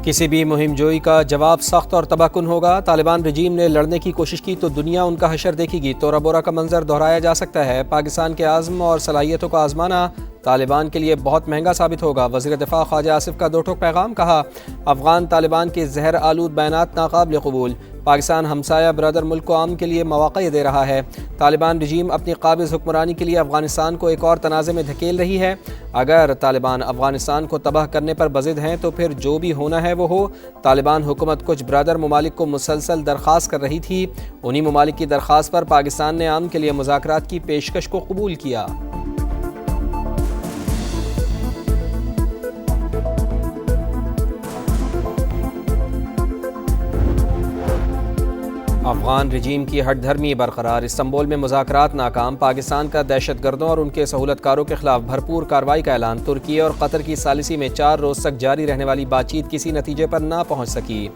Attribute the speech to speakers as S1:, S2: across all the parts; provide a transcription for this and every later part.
S1: کسی بھی مہم جوئی کا جواب سخت اور تباہ کن ہوگا۔ طالبان رجیم نے لڑنے کی کوشش کی تو دنیا ان کا حشر دیکھے گی۔ تورا بورا کا منظر دہرایا جا سکتا ہے۔ پاکستان کے عزم اور صلاحیتوں کا آزمانا طالبان کے لیے بہت مہنگا ثابت ہوگا۔ وزیر دفاع خواجہ آصف کا دو ٹوک پیغام، کہا افغان طالبان کے زہر آلود بیانات ناقابل قبول۔ پاکستان ہمسایہ برادر ملک کو امن کے لیے مواقع دے رہا ہے۔ طالبان رجیم اپنی قابض حکمرانی کے لیے افغانستان کو ایک اور تنازع میں دھکیل رہی ہے۔ اگر طالبان افغانستان کو تباہ کرنے پر بضد ہیں تو پھر جو بھی ہونا ہے وہ ہو۔ طالبان حکومت کچھ برادر ممالک کو مسلسل درخواست کر رہی تھی۔ انہی ممالک کی درخواست پر پاکستان نے امن کے لیے مذاکرات کی پیشکش کو قبول کیا۔ افغان رجیم کی ہٹ دھرمی برقرار۔ استنبول میں مذاکرات ناکام۔ پاکستان کا دہشت گردوں اور ان کے سہولت کاروں کے خلاف بھرپور کارروائی کا اعلان۔ ترکی اور قطر کی ثالثی میں 4 روز تک جاری رہنے والی بات چیت کسی نتیجے پر نہ پہنچ سکی۔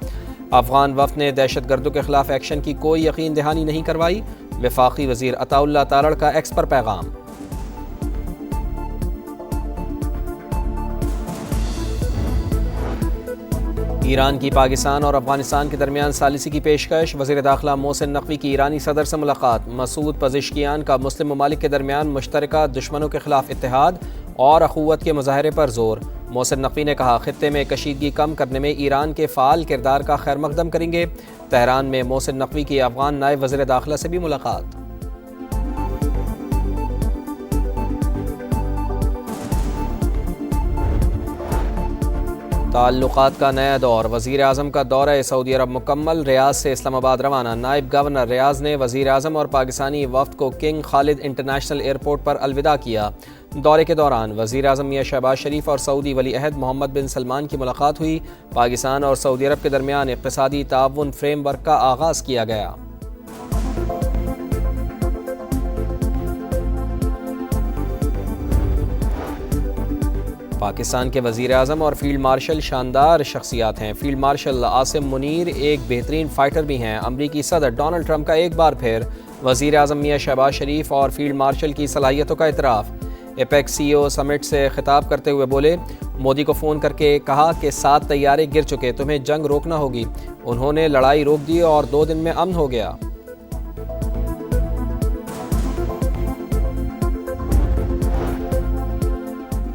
S1: افغان وفد نے دہشت گردوں کے خلاف ایکشن کی کوئی یقین دہانی نہیں کروائی۔ وفاقی وزیر عطا اللہ تارڑ کا ایکس پر پیغام۔ ایران کی پاکستان اور افغانستان کے درمیان ثالثی کی پیشکش۔ وزیر داخلہ محسن نقوی کی ایرانی صدر سے ملاقات۔ مسعود پزشکیان کا مسلم ممالک کے درمیان مشترکہ دشمنوں کے خلاف اتحاد اور اخوت کے مظاہرے پر زور۔ محسن نقوی نے کہا خطے میں کشیدگی کم کرنے میں ایران کے فعال کردار کا خیر مقدم کریں گے۔ تہران میں محسن نقوی کی افغان نائب وزیر داخلہ سے بھی ملاقات۔ تعلقات کا نیا دور۔ وزیر اعظم کا دورہ سعودی عرب مکمل۔ ریاض سے اسلام آباد روانہ۔ نائب گورنر ریاض نے وزیر اعظم اور پاکستانی وفد کو کنگ خالد انٹرنیشنل ایئرپورٹ پر الوداع کیا۔ دورے کے دوران وزیر اعظم میاں شہباز شریف اور سعودی ولی عہد محمد بن سلمان کی ملاقات ہوئی۔ پاکستان اور سعودی عرب کے درمیان اقتصادی تعاون فریم ورک کا آغاز کیا گیا۔ پاکستان کے وزیر اعظم اور فیلڈ مارشل شاندار شخصیات ہیں۔ فیلڈ مارشل عاصم منیر ایک بہترین فائٹر بھی ہیں۔ امریکی صدر ڈونلڈ ٹرمپ کا ایک بار پھر وزیر اعظم میاں شہباز شریف اور فیلڈ مارشل کی صلاحیتوں کا اعتراف۔ ایپیکس سی او سمٹ سے خطاب کرتے ہوئے بولے، مودی کو فون کر کے کہا کہ 7 طیارے گر چکے، تمہیں جنگ روکنا ہوگی۔ انہوں نے لڑائی روک دی اور 2 دن میں امن ہو گیا۔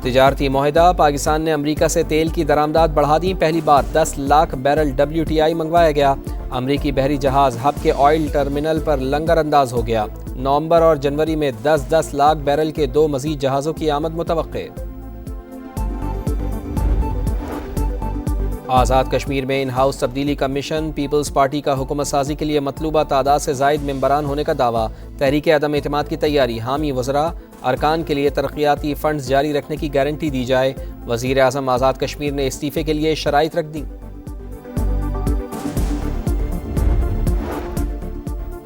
S1: تجارتی معاہدہ۔ پاکستان نے امریکہ سے تیل کی درآمدات بڑھا دیں۔ پہلی بار 10 لاکھ بیرل WTI منگوایا گیا۔ امریکی بحری جہاز ہب کے آئل ٹرمینل پر لنگر انداز ہو گیا۔ نومبر اور جنوری میں 10 لاکھ بیرل کے 2 مزید جہازوں کی آمد متوقع۔ آزاد کشمیر میں ان ہاؤس تبدیلی کا مشن۔ پیپلز پارٹی کا حکومت سازی کے لیے مطلوبہ تعداد سے زائد ممبران ہونے کا دعویٰ۔ تحریک عدم اعتماد کی تیاری۔ حامی وزراء ارکان کے لیے ترقیاتی فنڈز جاری رکھنے کی گارنٹی دی جائے۔ وزیر اعظم آزاد کشمیر نے استعفے کے لیے شرائط رکھ دیں۔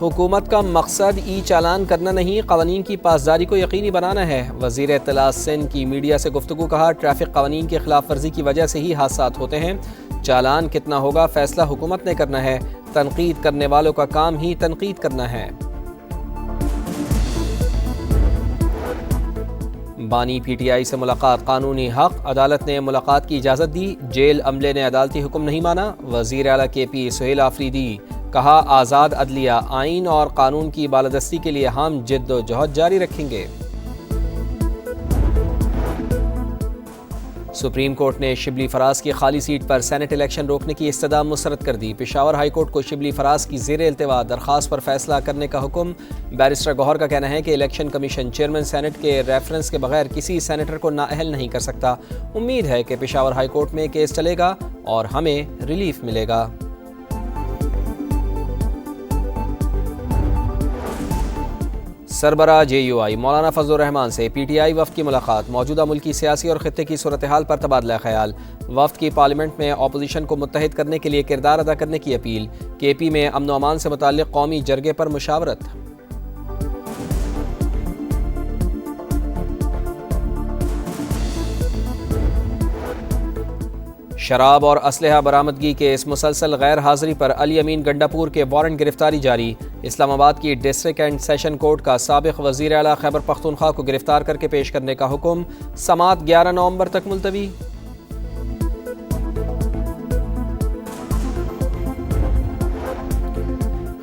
S1: حکومت کا مقصد ای چالان کرنا نہیں، قوانین کی پاسداری کو یقینی بنانا ہے۔ وزیر اطلاعات سندھ کی میڈیا سے گفتگو، کہا ٹریفک قوانین کی خلاف ورزی کی وجہ سے ہی حادثات ہوتے ہیں۔ چالان کتنا ہوگا فیصلہ حکومت نے کرنا ہے۔ تنقید کرنے والوں کا کام ہی تنقید کرنا ہے۔ بانی PTI سے ملاقات۔ قانونی حق۔ عدالت نے ملاقات کی اجازت دی۔ جیل عملے نے عدالتی حکم نہیں مانا۔ وزیر اعلیٰ KP سہیل آفریدی، کہا آزاد عدلیہ، آئین اور قانون کی بالادستی کے لیے ہم جد و جہد جاری رکھیں گے۔ سپریم کورٹ نے شبلی فراز کی خالی سیٹ پر سینٹ الیکشن روکنے کی استدعا مسترد کر دی۔ پشاور ہائی کورٹ کو شبلی فراز کی زیر التوا درخواست پر فیصلہ کرنے کا حکم۔ بیرسٹر گوہر کا کہنا ہے کہ الیکشن کمیشن چیئرمین سینٹ کے ریفرنس کے بغیر کسی سینیٹر کو نااہل نہیں کر سکتا۔ امید ہے کہ پشاور ہائی کورٹ میں کیس چلے گا اور ہمیں ریلیف ملے گا۔ سربراہ JUI مولانا فضل الرحمان سے PTI وفد کی ملاقات۔ موجودہ ملکی سیاسی اور خطے کی صورتحال پر تبادلہ خیال۔ وفد کی پارلیمنٹ میں اپوزیشن کو متحد کرنے کے لیے کردار ادا کرنے کی اپیل۔ KP میں امن و امان سے متعلق قومی جرگے پر مشاورت۔ شراب اور اسلحہ برآمدگی کے اس مسلسل غیر حاضری پر علی امین گنڈاپور کے وارنٹ گرفتاری جاری۔ اسلام آباد کی ڈسٹرکٹ اینڈ سیشن کورٹ کا سابق وزیر اعلیٰ خیبر پختونخوا کو گرفتار کر کے پیش کرنے کا حکم۔ سماعت 11 نومبر تک ملتوی۔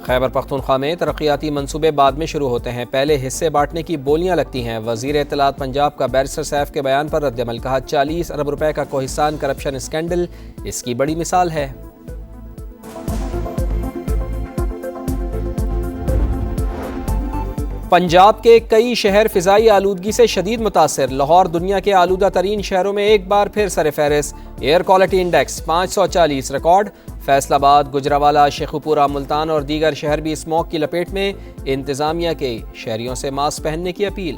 S1: خیبر پختونخوا میں ترقیاتی منصوبے بعد میں شروع ہوتے ہیں، پہلے حصے بانٹنے کی بولیاں لگتی ہیں۔ وزیر اطلاعات پنجاب کا بیرسٹر سیف کے بیان پر رد عمل، کہا 40 ارب روپے کا کوہستان کرپشن اسکینڈل اس کی بڑی مثال ہے۔ پنجاب کے کئی شہر فضائی آلودگی سے شدید متاثر، لاہور دنیا کے آلودہ ترین شہروں میں ایک بار پھر سر فہرست، air quality index 540 record. Faisal آباد، گجرانوالہ، شیخوپورہ، ملتان اور دیگر شہر بھی اسموگ کی لپیٹ میں، انتظامیہ کے شہریوں سے ماسک پہننے کی اپیل۔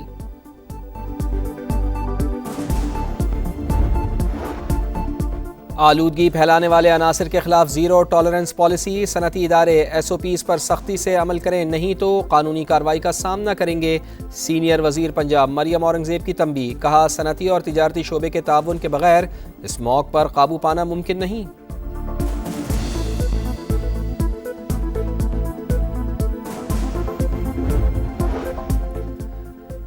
S1: آلودگی پھیلانے والے عناصر کے خلاف زیرو ٹالرنس پالیسی، صنعتی ادارے ایس او پیز پر سختی سے عمل کریں نہیں تو قانونی کارروائی کا سامنا کریں گے۔ سینئر وزیر پنجاب مریم اورنگزیب کی تنبیہ، کہا صنعتی اور تجارتی شعبے کے تعاون کے بغیر اسموگ پر قابو پانا ممکن نہیں۔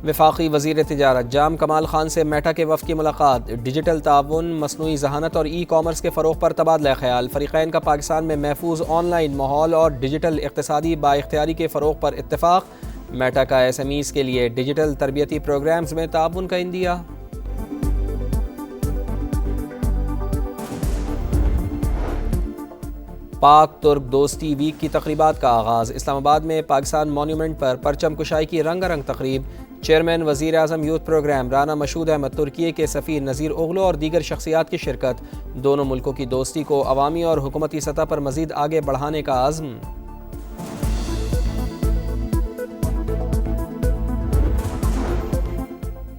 S1: وفاقی وزیر تجارت جام کمال خان سے میٹا کے وفد کی ملاقات، ڈیجیٹل تعاون، مصنوعی ذہانت اور ای کامرس کے فروغ پر تبادلہ خیال۔ فریقین کا پاکستان میں محفوظ آن لائن ماحول اور ڈیجیٹل اقتصادی بااختیاری کے فروغ پر اتفاق۔ میٹا کا ایس ایم ایز کے لیے ڈیجیٹل تربیتی پروگرامز میں تعاون کا عندیہ۔ پاک ترک دوستی ویک کی تقریبات کا آغاز، اسلام آباد میں پاکستان مونیومنٹ پر پرچم کشائی کی رنگا رنگ تقریب۔ چیئرمین وزیر اعظم یوتھ پروگرام رانا مشہود احمد، ترکیے کے سفیر نذیر اوغلو اور دیگر شخصیات کی شرکت۔ دونوں ملکوں کی دوستی کو عوامی اور حکومتی سطح پر مزید آگے بڑھانے کا عزم۔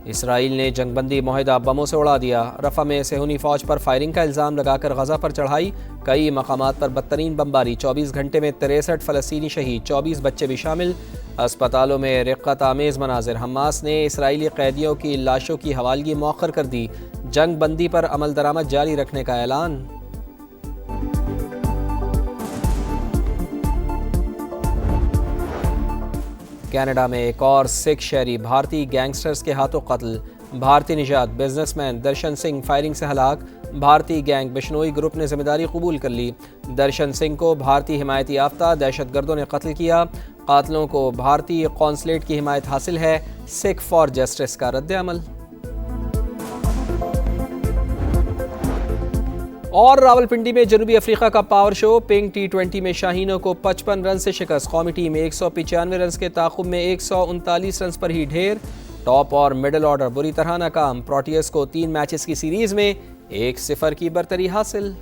S1: اسرائیل نے جنگ بندی معاہدہ بموں سے اڑا دیا، رفح میں صہیونی فوج پر فائرنگ کا الزام لگا کر غزہ پر چڑھائی، کئی مقامات پر بدترین بمباری، 24 گھنٹے میں 63 فلسطینی شہید، 24 بچے بھی شامل۔ اسپتالوں میں رقت آمیز مناظر، حماس نے اسرائیلی قیدیوں کی لاشوں کی حوالگی مؤخر کر دی، جنگ بندی پر عمل درآمد جاری رکھنے کا اعلان۔ کینیڈا میں ایک اور سکھ شہری بھارتی گینگسٹرز کے ہاتھوں قتل، بھارتی نژاد بزنس مین درشن سنگھ فائرنگ سے ہلاک، بھارتی گینگ بشنوئی گروپ نے ذمہ داری قبول کر لی۔ درشن سنگھ کو بھارتی حمایت یافتہ دہشت گردوں نے قتل کیا، قاتلوں کو بھارتی قونصلیٹ کی حمایت حاصل ہے، سکھ فار جسٹس کا رد عمل۔ اور راولپنڈی میں جنوبی افریقہ کا پاور شو، پنک ٹی20 میں شاہینوں کو 55 رن سے شکست، قومی ٹیم 195 رنز کے تعاقب میں 139 رنز پر ہی ڈھیر۔ ٹاپ اور مڈل آرڈر بری طرح ناکام، پروٹیئرز کو 3 میچز کی سیریز میں 1-0 کی برتری حاصل۔